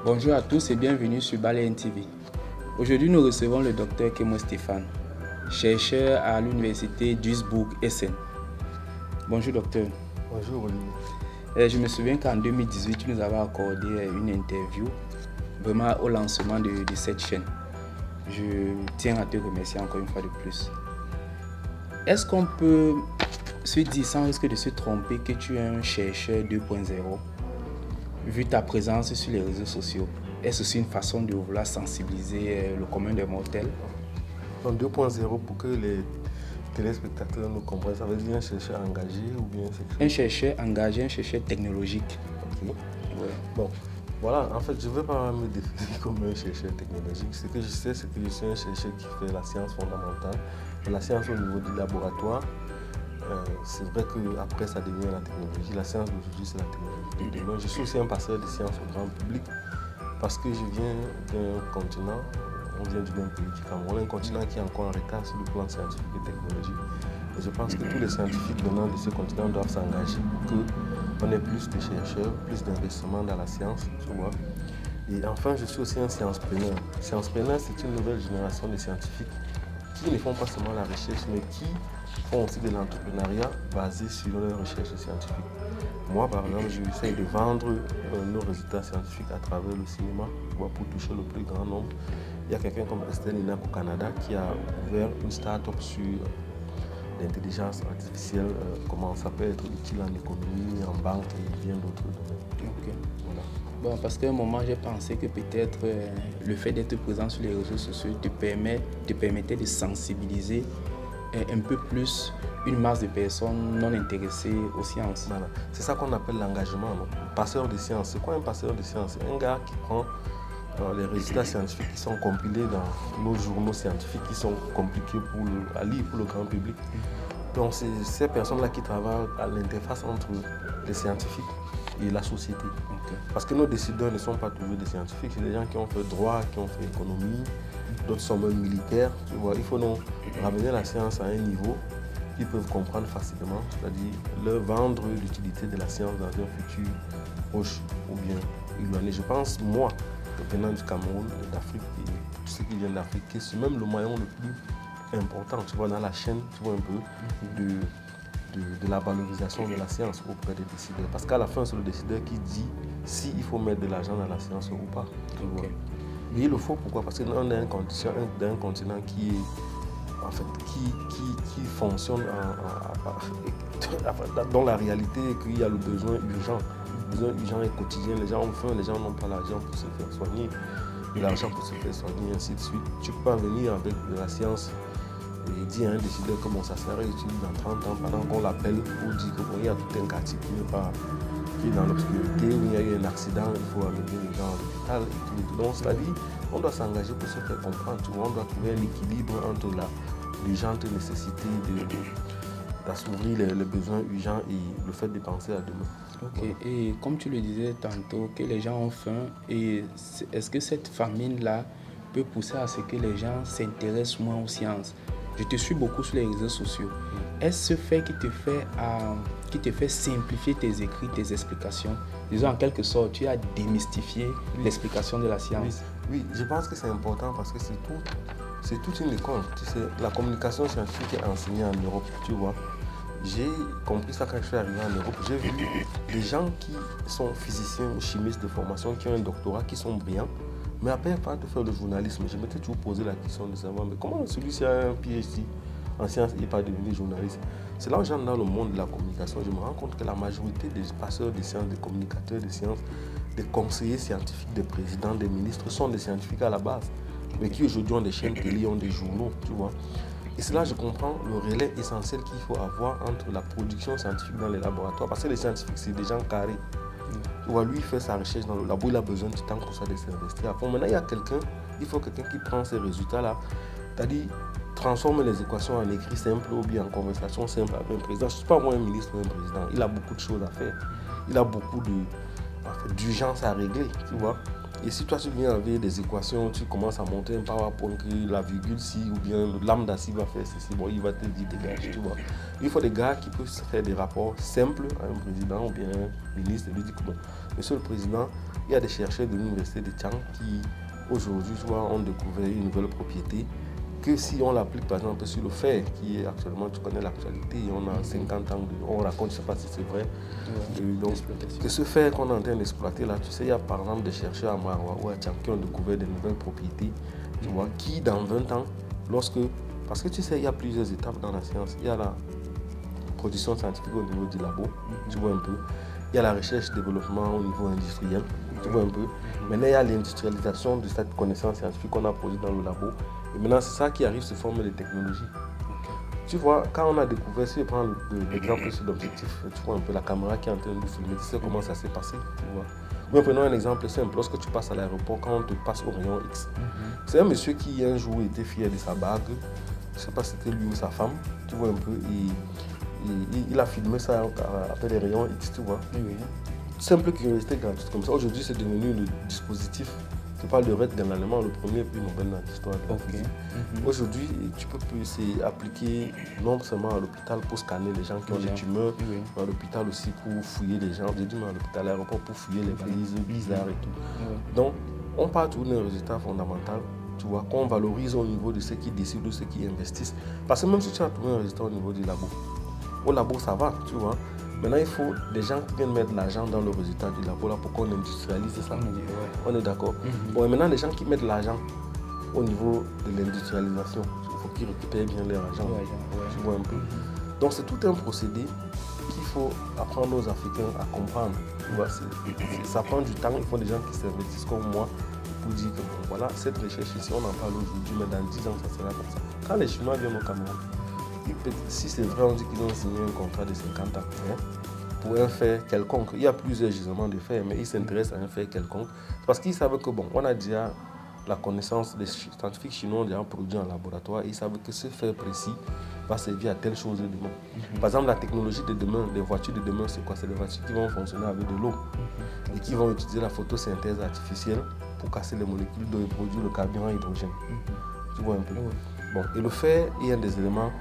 Bonjour à tous et bienvenue sur Baleine TV. Aujourd'hui, nous recevons le docteur Kemo Stéphane, chercheur à l'université Duisbourg-Essen. Bonjour docteur. Bonjour Olivier. Je me souviens qu'en 2018, tu nous avais accordé une interview vraiment au lancement de cette chaîne. Je tiens à te remercier encore une fois de plus. Est-ce qu'on peut se dire sans risque de se tromper que tu es un chercheur 2.0 vu ta présence sur les réseaux sociaux? Est-ce aussi une façon de vouloir sensibiliser le commun des mortels? Donc 2.0, pour que les téléspectateurs nous comprennent, ça veut dire un chercheur engagé ou bien un chercheur engagé, un chercheur technologique. Ok. Ouais. Bon, voilà, en fait, je ne veux pas me définir comme un chercheur technologique. Ce que je sais, c'est que je suis un chercheur qui fait la science fondamentale, la science au niveau du laboratoire. C'est vrai qu'après, ça devient la technologie. La science d'aujourd'hui, c'est la technologie de demain. Je suis aussi un passeur de sciences au grand public parce que je viens d'un continent, on vient du même pays du Cameroun, un continent qui est encore en retard sur le plan scientifique et technologique. Et je pense que tous les scientifiques venant de ce continent doivent s'engager pour qu'on ait plus de chercheurs, plus d'investissement dans la science, tu vois. Et enfin, je suis aussi un sciencepreneur. Sciencepreneur, c'est une nouvelle génération de scientifiques qui ne font pas seulement la recherche, mais qui font aussi de l'entrepreneuriat basé sur leurs recherches scientifiques. Moi, par exemple, j'essaie de vendre nos résultats scientifiques à travers le cinéma pour toucher le plus grand nombre. Il y a quelqu'un comme Estelle Inac au Canada qui a ouvert une start-up sur l'intelligence artificielle, comment ça peut être utile en économie, en banque et bien d'autres domaines. Okay. Voilà. Bon, parce qu'à un moment, j'ai pensé que peut-être le fait d'être présent sur les réseaux sociaux te permettait de sensibiliser un peu plus une masse de personnes non intéressées aux sciences. Voilà. C'est ça qu'on appelle l'engagement. Passeur de sciences. C'est quoi un passeur de sciences? C'est un gars qui prend les résultats scientifiques qui sont compilés dans nos journaux scientifiques qui sont compliqués à lire pour le grand public. Donc c'est ces personnes-là qui travaillent à l'interface entre les scientifiques et la société. Okay. Parce que nos décideurs ne sont pas toujours des scientifiques, c'est des gens qui ont fait droit, qui ont fait économie, d'autres sont même militaires. Tu vois, il faut donc ramener la science à un niveau qu'ils peuvent comprendre facilement, c'est-à-dire leur vendre l'utilité de la science dans un futur proche ou bien éloigné. Je pense, moi, venant du Cameroun, d'Afrique, et tous ceux qui viennent d'Afrique, c'est même le moyen le plus important, tu vois, dans la chaîne, tu vois un peu, de la valorisation de la science auprès des décideurs. Parce qu'à la fin, c'est le décideur qui dit s'il faut mettre de l'argent dans la science ou pas. Tu vois. Et il le faut, pourquoi? Parce qu'on est un continent qui est, en fait, qui fonctionne dans la réalité et qu'il y a le besoin urgent. Le besoin urgent est quotidien, les gens ont faim, les gens n'ont pas l'argent pour se faire soigner, et l'argent pour se faire soigner, ainsi de suite. Tu peux pas venir avec de la science et dire à un décideur comment ça sera utile dans 30 ans pendant qu'on l'appelle pour dire qu'il y a tout un quartier qui est dans l'obscurité, où il y a eu un accident, il faut amener les gens à l'hôpital et tout. Donc, c'est-à-dire, on doit s'engager pour se faire comprendre. On doit trouver un équilibre entre l'urgente nécessité d'assouvir les besoins urgents et le fait de penser à demain. Ok, et comme tu le disais tantôt, que les gens ont faim, et est-ce que cette famine-là peut pousser à ce que les gens s'intéressent moins aux sciences? Je te suis beaucoup sur les réseaux sociaux. Est-ce ce fait qui te fait simplifier tes écrits, tes explications? Disons en quelque sorte, tu as démystifié l'explication de la science. Oui, je pense que c'est important parce que c'est toute une école. Tu sais, la communication scientifique est enseignée en Europe, tu vois. J'ai compris ça quand je suis arrivé en Europe. J'ai vu des gens qui sont physiciens ou chimistes de formation, qui ont un doctorat, qui sont brillants, mais après pas de faire le journalisme. Je m'étais toujours posé la question de savoir, mais comment celui-ci a un PhD en sciences et n'est pas devenu journaliste? C'est là où j'entre dans le monde de la communication. Je me rends compte que la majorité des passeurs de sciences, des communicateurs de sciences, des conseillers scientifiques, des présidents, des ministres sont des scientifiques à la base, mais qui aujourd'hui ont des chaînes télé, ont des journaux, tu vois. Et c'est là que je comprends le relais essentiel qu'il faut avoir entre la production scientifique dans les laboratoires. Parce que les scientifiques, c'est des gens carrés. Tu vois, lui, il fait sa recherche dans le labo, il a besoin de temps pour ça, de s'investir. Maintenant, il y a il faut quelqu'un qui prend ces résultats-là, c'est-à-dire transforme les équations en écrit simple ou bien en conversation simple avec un président. Je ne suis pas moi un ministre ou un président. Il a beaucoup de choses à faire. Il a beaucoup d'urgence à régler, tu vois. Et si toi tu viens avec des équations, tu commences à monter un PowerPoint que la virgule ci ou bien le lambda ci va faire ceci, bon, il va te dire dégage, tu vois. Il faut des gars qui peuvent faire des rapports simples à un président ou bien un ministre et lui dire que bon, Monsieur le Président, il y a des chercheurs de l'université de Tchang qui, aujourd'hui, ont découvert une nouvelle propriété que si on l'applique par exemple sur le fer, qui est actuellement, tu connais l'actualité, on a 50 ans, on raconte, je ne sais pas si c'est vrai, donc, que ce fer qu'on est en train d'exploiter là, tu sais, il y a par exemple des chercheurs à Maroua ou à Tchang qui ont découvert de nouvelles propriétés, tu vois, qui dans 20 ans, parce que tu sais, il y a plusieurs étapes dans la science, il y a la production scientifique au niveau du labo, tu vois un peu, il y a la recherche-développement au niveau industriel, tu vois un peu, maintenant il y a l'industrialisation de cette connaissance scientifique qu'on a produite dans le labo. Et maintenant, c'est ça qui arrive sous forme de technologie. Tu vois, quand on a découvert, si je prends l'exemple sur l'objectif, tu vois un peu la caméra qui est en train de filmer, tu sais comment ça s'est passé, tu vois. Ou prenons un exemple simple, lorsque tu passes à l'aéroport, quand on te passe au rayon X, c'est un monsieur qui un jour était fier de sa bague, je ne sais pas si c'était lui ou sa femme, tu vois un peu, il a filmé ça après les rayons X, tu vois. Simple curiosité gratuite comme ça. Aujourd'hui, c'est devenu le dispositif. Je parle de Red dans l'allemand, le premier prix Nobel dans l'histoire de la physique. Aujourd'hui, tu peux plus appliquer non seulement à l'hôpital pour scanner les gens qui ont des tumeurs, mais à l'hôpital aussi pour fouiller les gens. J'ai dit, mais à l'hôpital, à l'aéroport pour fouiller les valises bizarres et tout. Donc, on part toujours d'un résultat fondamental, tu vois, qu'on valorise au niveau de ceux qui décident, de ceux qui investissent. Parce que même si tu as trouvé un résultat au niveau du labo, au labo, ça va, tu vois. Maintenant, il faut des gens qui viennent mettre de l'argent dans le résultat du labo là, pour qu'on industrialise ça. On est d'accord. Bon, maintenant, les gens qui mettent de l'argent au niveau de l'industrialisation, il faut qu'ils récupèrent bien leur argent. Tu vois un peu. Donc, c'est tout un procédé qu'il faut apprendre aux Africains à comprendre. Tu vois, ça prend du temps. Il faut des gens qui s'investissent comme moi pour dire que bon, voilà, cette recherche ici, on en parle aujourd'hui, mais dans 10 ans, ça sera comme ça. Quand les Chinois viennent au Cameroun, si c'est vrai, on dit qu'ils ont signé un contrat de 50 ans pour un fait quelconque. Il y a plusieurs gisements de faits, mais ils s'intéressent à un fait quelconque parce qu'ils savent que, bon, on a déjà la connaissance des scientifiques chinois déjà produit en laboratoire et ils savent que ce fait précis va servir à telle chose demain. Par exemple, la technologie de demain, les voitures de demain, c'est quoi? C'est des voitures qui vont fonctionner avec de l'eau et qui vont utiliser la photosynthèse artificielle pour casser les molécules d'eau et produire le carburant hydrogène. Tu vois un peu. Bon, et le fer est un des éléments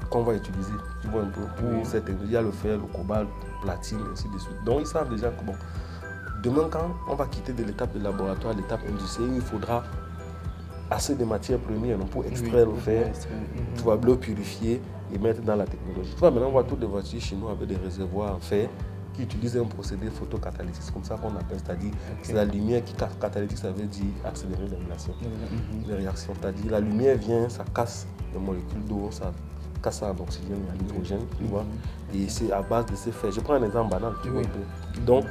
qu'on va utiliser, tu vois un peu, pour cette technologie. Il y a le fer, le cobalt, platine, ainsi de suite. Donc ils savent déjà que bon, demain quand on va quitter de l'étape de laboratoire à l'étape industrielle, il faudra assez de matières premières pour extraire le fer, tu vois, le purifier et mettre dans la technologie. Tu vois, maintenant on voit toutes les voitures chinoises avec des réservoirs en fer qui utilisent un procédé photocatalytique, c'est comme ça qu'on appelle, c'est-à-dire c'est la lumière qui catalytique, ça veut dire accélérer les réactions, c'est-à-dire la lumière vient, ça casse les molécules d'eau, ça casse en oxygène et en hydrogène, tu vois, et c'est à base de ces faits. Je prends un exemple banal, tu vois un peu. Donc,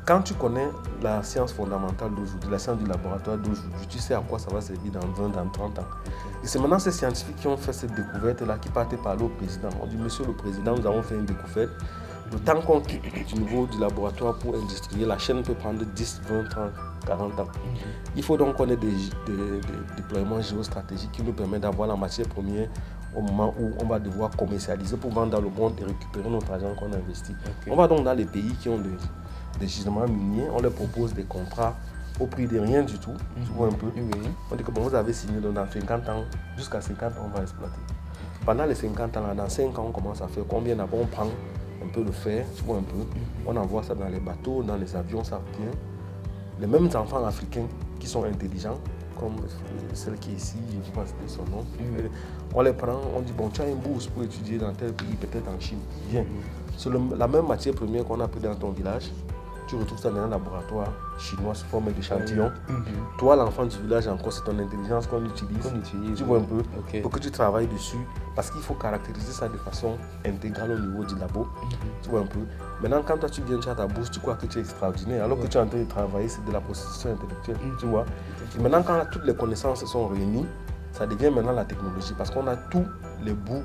quand tu connais la science fondamentale d'aujourd'hui, la science du laboratoire d'aujourd'hui, tu sais à quoi ça va servir dans 20, dans 30 ans. Et c'est maintenant ces scientifiques qui ont fait cette découverte-là, qui partaient parler au président. On dit, monsieur le président, nous avons fait une découverte. Le temps qu'on quitte du niveau du laboratoire pour industrialiser, la chaîne peut prendre 10, 20, 30, 40 ans. Il faut donc qu'on ait des déploiements géostratégiques qui nous permettent d'avoir la matière première au moment où on va devoir commercialiser pour vendre dans le monde et récupérer notre argent qu'on a investi. On va donc dans les pays qui ont des gisements miniers, on leur propose des contrats au prix de rien du tout, tu vois un peu. On dit que bon, vous avez signé dans 50 ans, jusqu'à 50 ans, on va exploiter. Pendant les 50 ans, là, dans 5 ans, on commence à faire combien d'abord on prend un peu de fer, tu vois un peu, on envoie ça dans les bateaux, dans les avions, ça vient. Les mêmes enfants africains qui sont intelligents, comme celle qui est ici, je ne sais pas c'était son nom, on les prend, on dit bon, tu as une bourse pour étudier dans tel pays, peut-être en Chine, viens. C'est la même matière première qu'on a pris dans ton village, tu retrouves ça dans un laboratoire chinois sous forme d'échantillon. Toi, l'enfant du village, encore, c'est ton intelligence qu'on utilise. Tu vois un peu, pour que tu travailles dessus, parce qu'il faut caractériser ça de façon intégrale au niveau du labo. Tu vois un peu. Maintenant, quand toi tu viens, tu as ta bourse, tu crois que tu es extraordinaire, alors que tu es en train de travailler, c'est de la prostitution intellectuelle. Tu vois. Et maintenant, quand toutes les connaissances sont réunies, ça devient maintenant la technologie, parce qu'on a tous les bouts.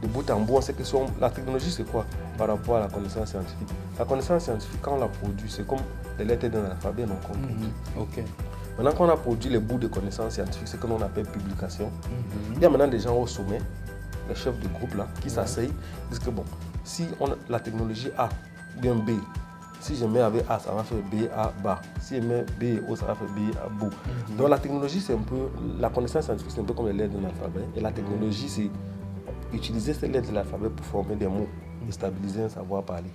De bout en bout, on sait que la technologie, c'est quoi par rapport à la connaissance scientifique? La connaissance scientifique, quand on la produit, c'est comme les lettres d'un alphabet non compris. Maintenant, quand on a produit les bouts de connaissances scientifiques, c'est ce que l'on appelle publication. Il y a maintenant des gens au sommet, les chefs de groupe là, qui s'asseyent, disent que bon, si la technologie A ou bien B, si je mets avec A, ça va faire B, A, bas. Si je mets B et O, ça va faire B, A, beau. Donc la technologie, c'est un peu, la connaissance scientifique, c'est un peu comme les lettres d'un alphabet. Et la technologie, c'est utiliser ces lettres de l'alphabet pour former des mots et stabiliser un savoir parler.